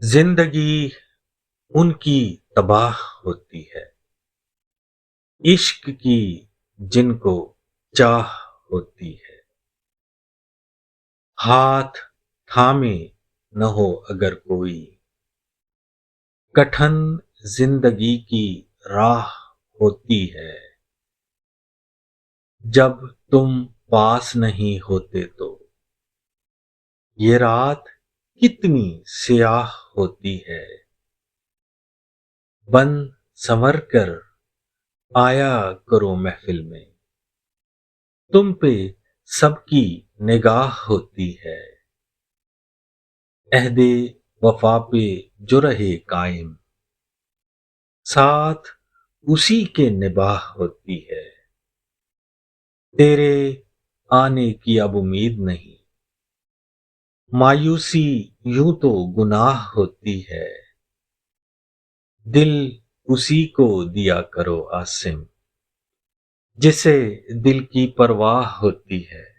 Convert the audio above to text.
जिंदगी उनकी तबाह होती है, इश्क की जिनको चाह होती है। हाथ थामे न हो अगर कोई, कठिन जिंदगी की राह होती है। जब तुम पास नहीं होते तो ये रात कितनी स्याह होती है। बन संवर कर आया करो महफिल में, तुम पे सबकी निगाह होती है। अहदे वफा पे जो रहे कायम, साथ उसी के निबाह होती है। तेरे आने की अब उम्मीद नहीं, मायूसी यूं तो गुनाह होती है। दिल उसी को दिया करो आसिम, जिसे दिल की परवाह होती है।